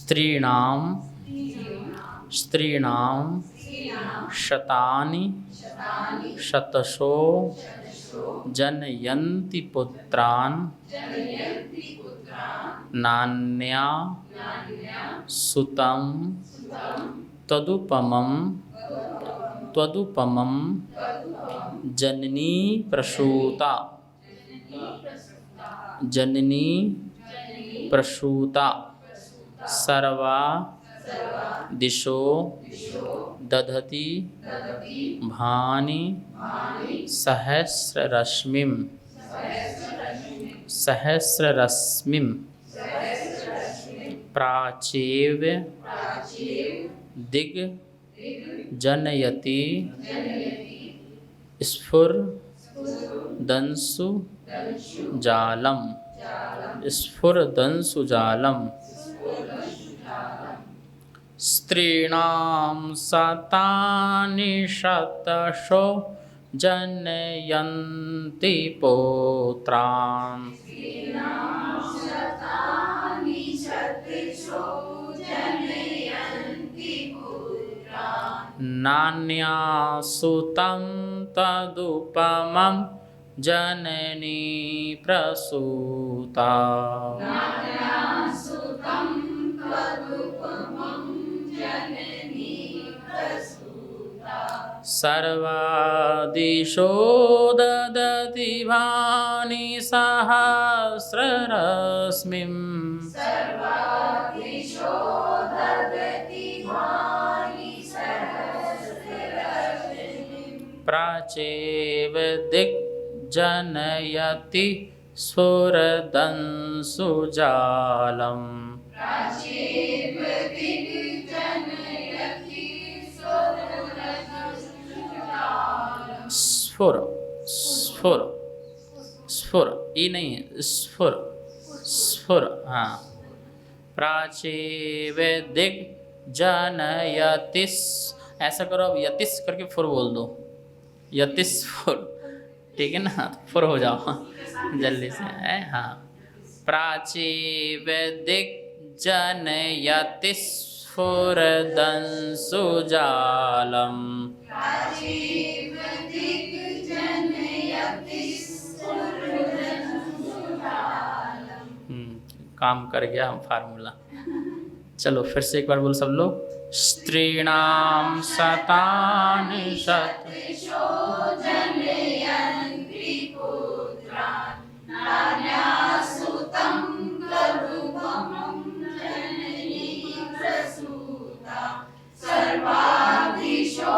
स्त्रीणां शतानि शतशो जनयन्ति पुत्रान् नान्या सुतं त्वदुपमं जननी प्रसूता सर्वा दिशो दधति भानि सहस्ररश्मिं प्राचेव दिग्जनयति स्फुरदंशुजालम् स्त्रीणां शतानि शतशो जनयन्ति पुत्रान् नान्या सुतं तदुपमं जननी प्रसूता सर्वादिशो ददति भानि सहस्ररश्मिं प्राचेव दिग्जनयति स्फुरदंशुजालम् स्फुर ये नहीं है, स्फुर हाँ। प्राचेव दिग्जनयतिस, ऐसा करो अब यतिस करके फुर बोल दो, यतिस फुर, ठीक है ना, फुर हो जाओ जल्दी से है हाँ। प्राचीव दिग्जनयतिस स्फुरदंशुजालम् काम कर गया फार्मूला। चलो फिर से एक बार बोलो सब लोग। स्त्रीणां शतानि शतशो जनयन्ति पुत्रान् नान्या सुतं तदुपमं जननी प्रसूता सर्वादिशो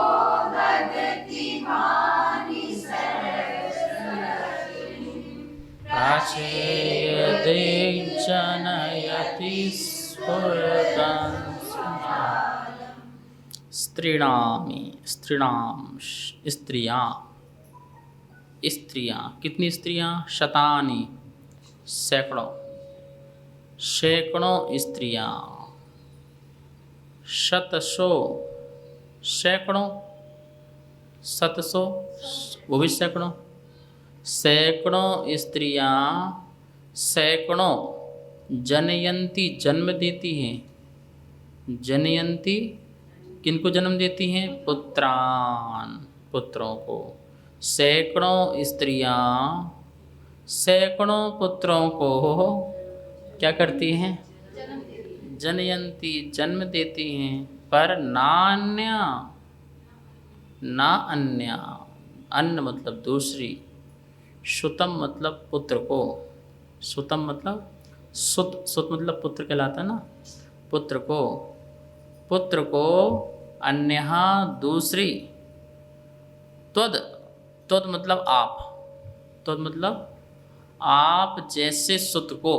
ददति भानि सहस्ररश्मिं प्राचेयते जनयति स्त्रियाँ कितनी स्त्रियाँ? शतानी सैकड़ों स्त्रियाँ, शतशो सैकड़ों, शतशो वो भी सैकड़ों स्त्रियाँ सैकड़ों जनयंती जन्म देती हैं। जनयंती किनको जन्म देती हैं? पुत्रों को। सैकड़ों स्त्रियाँ सैकड़ों पुत्रों को क्या करती हैं? जनयंती जन्म देती हैं। पर ना अन्य, अन्न मतलब दूसरी, सुतम मतलब पुत्र को, सुतम मतलब सुत मतलब पुत्र कहलाता है ना, पुत्र को अन्यहा दूसरी, त्वद मतलब आप जैसे सुत को,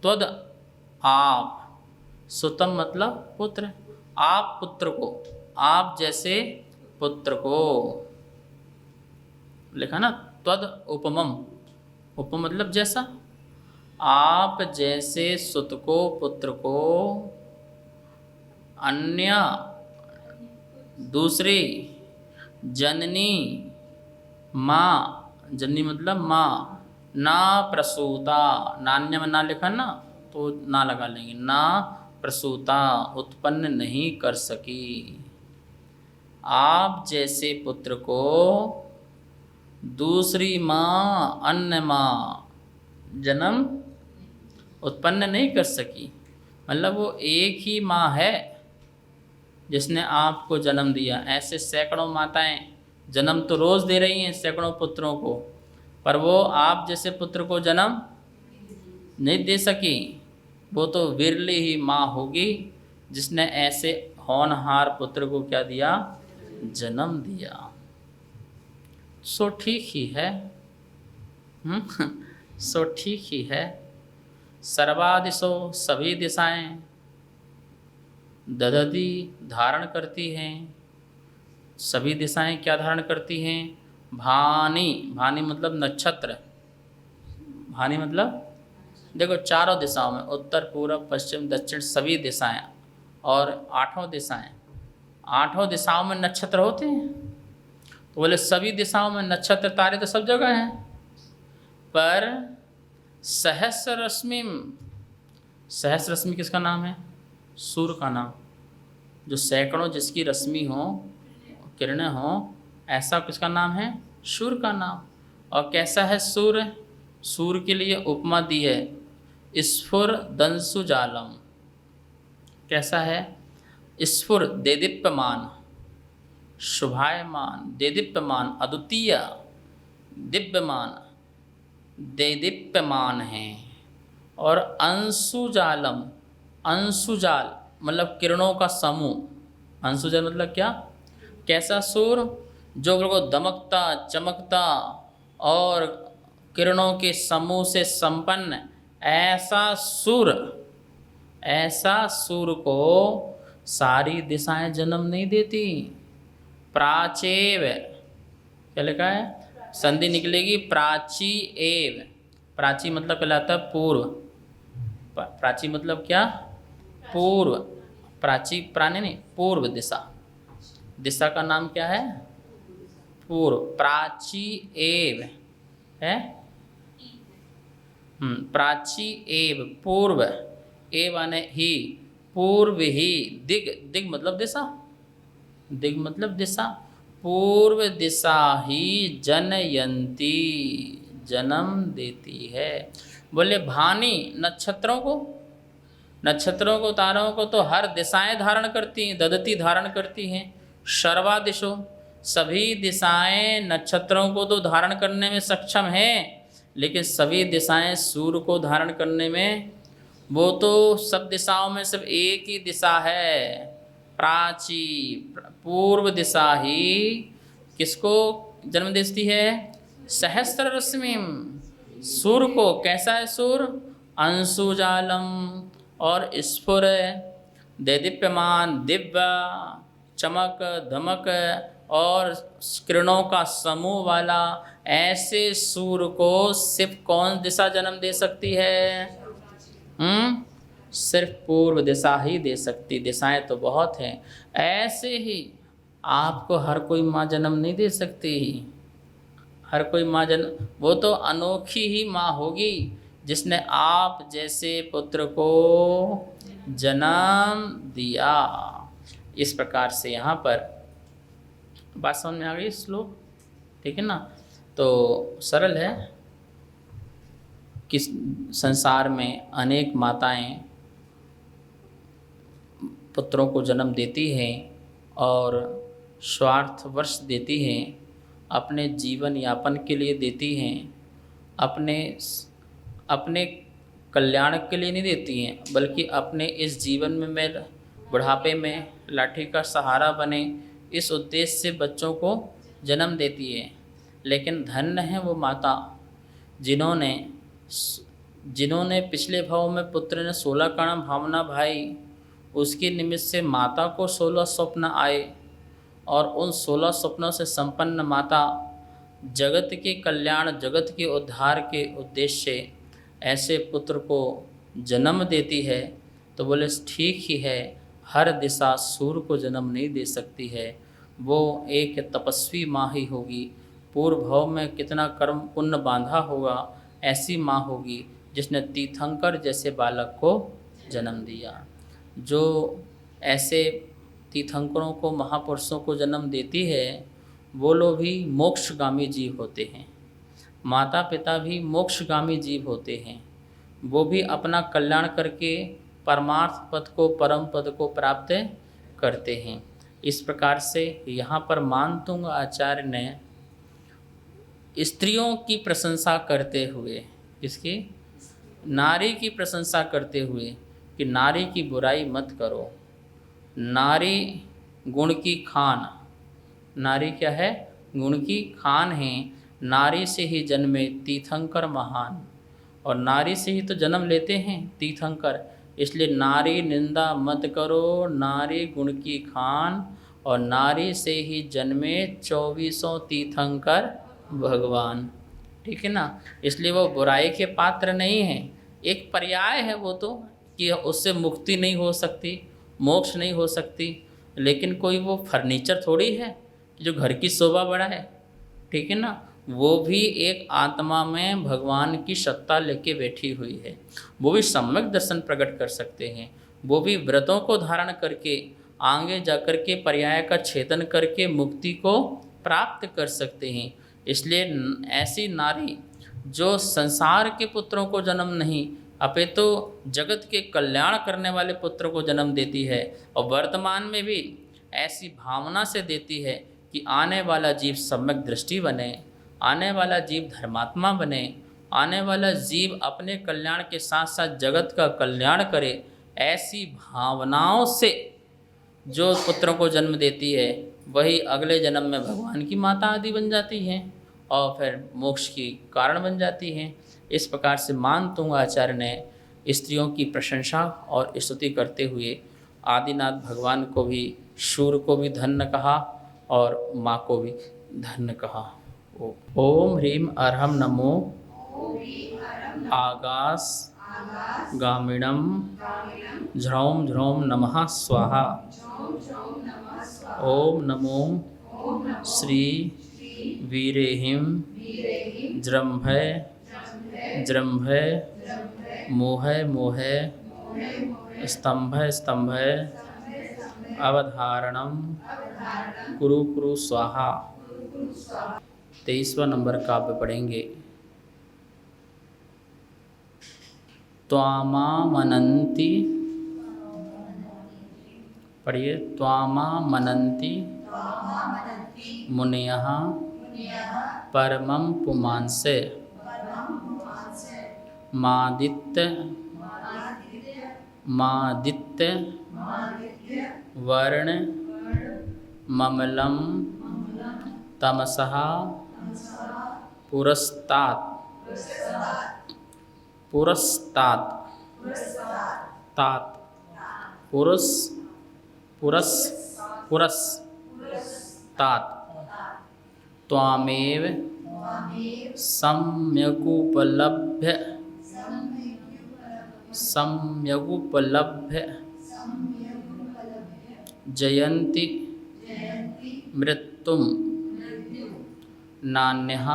त्वद आप, सुतम मतलब पुत्र, आप पुत्र को, आप जैसे पुत्र को लिखा ना। त्वद उपमम, उपम मतलब जैसा, आप जैसे सुत को पुत्र को अन्य दूसरी जननी माँ, जननी मतलब माँ, ना प्रसूता, नान्य में ना लिखा ना तो ना लगा लेंगे, ना प्रसूता उत्पन्न नहीं कर सकी। आप जैसे पुत्र को दूसरी माँ अन्य माँ जन्म उत्पन्न नहीं कर सकी। मतलब वो एक ही माँ है जिसने आपको जन्म दिया। ऐसे सैकड़ों माताएं जन्म तो रोज़ दे रही हैं सैकड़ों पुत्रों को, पर वो आप जैसे पुत्र को जन्म नहीं दे सकी। वो तो विरली ही माँ होगी जिसने ऐसे होनहार पुत्र को क्या दिया, जन्म दिया। सो ठीक ही है, सो ठीक ही है। सर्वादिशो सभी दिशाएं ददती धारण करती हैं। सभी दिशाएं क्या धारण करती हैं? भानी, भानी मतलब नक्षत्र। भानी मतलब देखो चारों दिशाओं में उत्तर पूर्व पश्चिम दक्षिण सभी दिशाएं और आठों दिशाएं, आठों दिशाओं में नक्षत्र होते हैं। तो बोले सभी दिशाओं में नक्षत्र तारे तो सब जगह हैं, पर सहस्र रश्मि, सहस्र रश्मि किसका नाम है? सूर्य का नाम। जो सैकड़ों जिसकी रश्मि हो, किरणें हो, ऐसा किसका नाम है? सूर्य का नाम। और कैसा है सूर्य? सूर्य के लिए उपमा दी है स्फुर दंशु जालम। कैसा है? स्फुर देदीप्यमान, शुभायमान, देदीप्यमान, अद्वितीय, दिव्यमान, देदीप्यमान है। और अंशुजालम, अंशुजाल मतलब किरणों का समूह। अंशुजाल मतलब क्या? कैसा सूर्य? जो बिल्कुल दमकता चमकता और किरणों के समूह से संपन्न ऐसा सूर्य, ऐसा सूर्य को सारी दिशाएं जन्म नहीं देती। प्राचेव, क्या लिखा है? संधि निकलेगी प्राची एव। प्राची मतलब कहलाता है पूर्व। प्राची मतलब क्या? पूर्व। प्राची प्राणी नहीं, पूर्व दिशा। दिशा का नाम क्या है? पूर्व। प्राची एव है, प्राची एव पूर्व, एव आने ही, पूर्व ही, दिग, दिग मतलब दिशा, दिग मतलब दिशा। पूर्व दिशा ही जनयंती, जन्म देती है। बोले भानी नक्षत्रों को, नक्षत्रों को तारों को तो हर दिशाएं धारण करती हैं, ददती धारण करती हैं। सर्वा दिशो, सभी दिशाएं नक्षत्रों को तो धारण करने में सक्षम हैं, लेकिन सभी दिशाएं सूर्य को धारण करने में, वो तो सब दिशाओं में सिर्फ एक ही दिशा है, प्राची, पूर्व दिशा ही किसको जन्म देती है? सहस्त्र रश्मिम, सूर्य को। कैसा है सूर्य? अंशुजालम और स्फुर, देदीप्यमान, दिव्य, चमक धमक और किरणों का समूह वाला ऐसे सूर्य को सिर्फ कौन दिशा जन्म दे सकती है? सिर्फ पूर्व दिशा ही दे सकती। दिशाएं तो बहुत हैं। ऐसे ही आपको हर कोई माँ जन्म नहीं दे सकती। हर कोई माँ जन्म, वो तो अनोखी ही माँ होगी जिसने आप जैसे पुत्र को जन्म दिया। इस प्रकार से यहाँ पर बात समझ में आ गई श्लोक, ठीक है ना? तो सरल है कि संसार में अनेक माताएं पुत्रों को जन्म देती हैं और स्वार्थवश देती हैं, अपने जीवन यापन के लिए देती हैं, अपने कल्याण के लिए नहीं देती हैं, बल्कि अपने इस जीवन में मैं बुढ़ापे में लाठी का सहारा बने, इस उद्देश्य से बच्चों को जन्म देती है। लेकिन धन्य है वो माता जिन्होंने पिछले भाव में पुत्र ने 16 कण भावना भाई, उसके निमित्त से माता को 16 स्वप्न आए और उन 16 स्वप्नों से संपन्न माता जगत के कल्याण, जगत के उद्धार के उद्देश्य से ऐसे पुत्र को जन्म देती है। तो बोले ठीक ही है, हर दिशा सूर्य को जन्म नहीं दे सकती है, वो एक तपस्वी माँ ही होगी। पूर्व भाव में कितना कर्म पुण्य बांधा होगा, ऐसी माँ होगी जिसने तीर्थंकर जैसे बालक को जन्म दिया। जो ऐसे तीर्थंकरों को, महापुरुषों को जन्म देती है, वो लोग भी मोक्षगामी जीव होते हैं। माता पिता भी मोक्षगामी जीव होते हैं। वो भी अपना कल्याण करके परमार्थ पद को, परम पद को प्राप्त करते हैं। इस प्रकार से यहाँ पर मानतुंग आचार्य ने स्त्रियों की प्रशंसा करते हुए, किसकी? नारी की प्रशंसा करते हुए कि नारी की बुराई मत करो, नारी गुण की खान, नारी क्या है? गुण की खान है। नारी से ही जन्मे तीर्थंकर महान, और नारी से ही तो जन्म लेते हैं तीर्थंकर। इसलिए नारी निंदा मत करो, नारी गुण की खान, और नारी से ही जन्मे 24 तीर्थंकर भगवान। ठीक है ना? इसलिए वो बुराई के पात्र नहीं है, एक पर्याय है वो तो, कि उससे मुक्ति नहीं हो सकती, मोक्ष नहीं हो सकती, लेकिन कोई वो फर्नीचर थोड़ी है जो घर की शोभा बढ़ाए। ठीक है ना? वो भी एक आत्मा में भगवान की सत्ता लेके बैठी हुई है। वो भी सम्यक दर्शन प्रकट कर सकते हैं। वो भी व्रतों को धारण करके आगे जाकर के पर्याय का छेदन करके मुक्ति को प्राप्त कर सकते हैं। इसलिए ऐसी नारी जो संसार के पुत्रों को जन्म नहीं, अपितु जगत के कल्याण करने वाले पुत्र को जन्म देती है, और वर्तमान में भी ऐसी भावना से देती है कि आने वाला जीव सम्यक दृष्टि बने, आने वाला जीव धर्मात्मा बने, आने वाला जीव अपने कल्याण के साथ साथ जगत का कल्याण करे। ऐसी भावनाओं से जो पुत्रों को जन्म देती है, वही अगले जन्म में भगवान की माता आदि बन जाती हैं और फिर मोक्ष की कारण बन जाती हैं। इस प्रकार से मानतुंग आचार्य ने स्त्रियों की प्रशंसा और स्तुति करते हुए आदिनाथ भगवान को भी, शूर को भी धन्य कहा और माँ को भी धन्य कहा। ओम ह्रीम अर्हम नमो आगास गामिणम झ्रौम झ्रौम नमः स्वाहा। ओम नमो श्री वीरेहिम जृंभय जृंभय मोहय मोहय स्तंभय स्तंभय अवधारणम कुरु कुरु स्वाहा। 23वां नंबर काव्य पढ़ेंगे। त्वामा मनन्ति, पढ़िए। त्वामा मनन्ति मुनयः परमं पुमांसे मादित्य मादित्य वर्ण ममलं तमसः पुरस्तात् पुरस्तात् तात पुरस पुरस पुरस तात त्वामेव सम्यगुपलभ्य सम्यगुपलभ्य जयन्ति मृत्युम नान्यः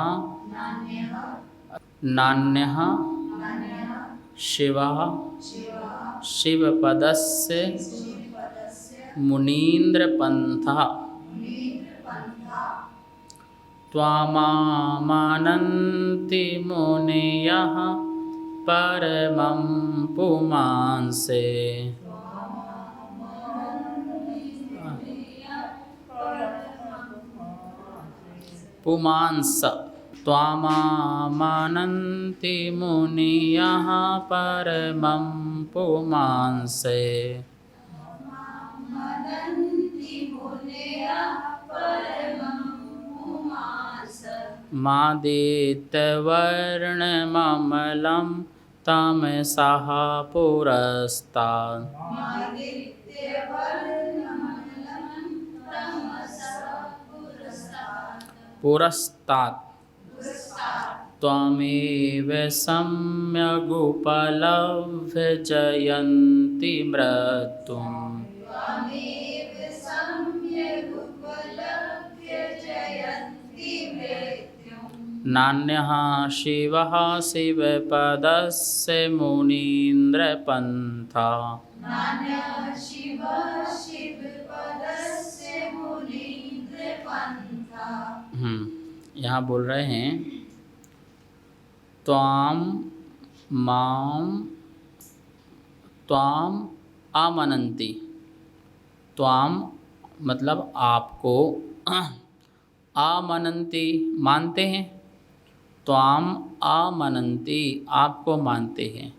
नान्यः शिवः शिवपदस्य मुनीन्द्रपन्थः त्वामामानन्ति मुनयः परमं पुमांसे पुमांस त्वामामानन्ति मुनयः परमं पुमांसे मादित्यवर्णममलं तमसः पुरस्तात् पुरस्तात् त्वमेव सम्यगुपलभ्य जयन्ति मृत्युम् नान्यः शिवः शिवपदस्य मुनीन्द्रपन्था नान्यः शिव शिवपदस्य मुनीन्द्रपन्था। यहाँ बोल रहे हैं त्वाम माम त्वाम आमनन्ति। त्वाम मतलब आपको, आमनन्ति मानते हैं, त्वाम आमनन्ति आपको मानते हैं,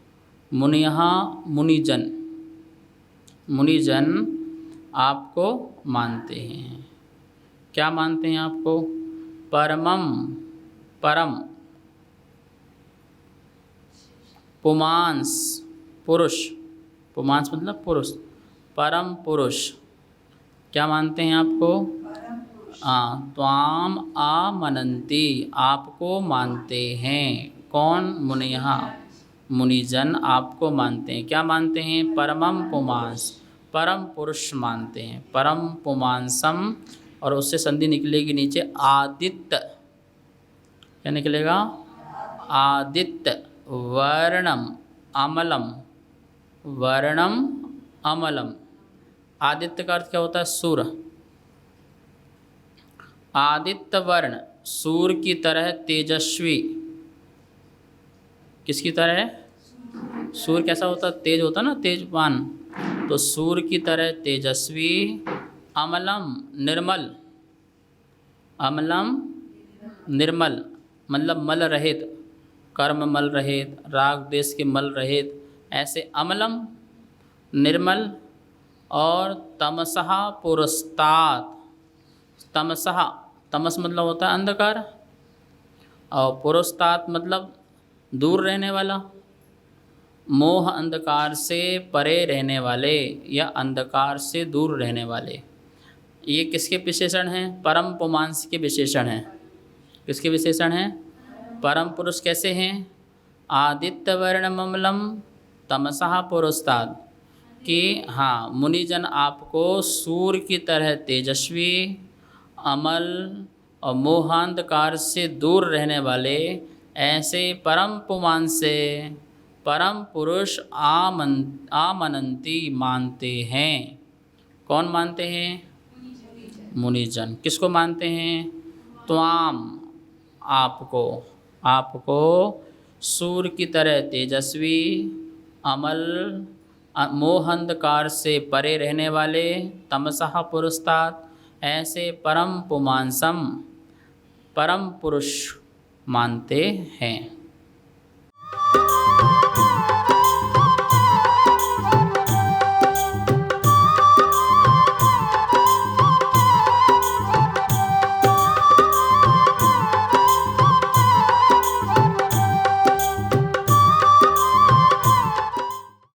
मुनियः मुनिजन, मुनिजन आपको मानते हैं। क्या मानते हैं आपको? परमम परम, पुमांस पुरुष, पुमांस मतलब पुरुष, परम पुरुष क्या मानते हैं आपको? त्वाम आमनन्ति आपको मानते हैं। कौन? मुनियः मुनिजन आपको मानते हैं। क्या मानते हैं? परमम पुमांस परम पुरुष मानते हैं। परम पुमांसम और उससे संधि निकलेगी नीचे आदित्य। क्या निकलेगा? आदित्य वर्णम अमलम, वर्णम अमलम। आदित्य का अर्थ क्या होता है? सूर्य। आदित्य वर्ण सूर्य की तरह तेजस्वी। किसकी तरह? सूर्य कैसा होता है? तेज होता है ना, तेजवान। तो सूर्य की तरह तेजस्वी, अमलम निर्मल, अमलम निर्मल मतलब मल रहित, कर्म मल रहित, राग देश के मल रहित, ऐसे अमलम निर्मल। और तमसः पुरस्तात्, तमसः तमस मतलब होता है अंधकार, और पुरस्तात् मतलब दूर रहने वाला, मोह अंधकार से परे रहने वाले या अंधकार से दूर रहने वाले। ये किसके विशेषण हैं? परम पुमांस के विशेषण हैं। किसके विशेषण हैं? परम पुरुष कैसे हैं? आदित्य वर्णममलम तमसः पुरस्तात्, कि हाँ मुनिजन आपको सूर्य की तरह तेजस्वी, अमल और मोहांधकार से दूर रहने वाले ऐसे परम पुमान से परम पुरुष आमनंती मानते हैं। कौन मानते हैं? मुनिजन। किसको मानते हैं? त्वाम आपको, आपको सूर्य की तरह तेजस्वी, अमल मोहंधकार से परे रहने वाले, तमसः पुरस्तात् ऐसे परम पुमांसम परम पुरुष मानते हैं।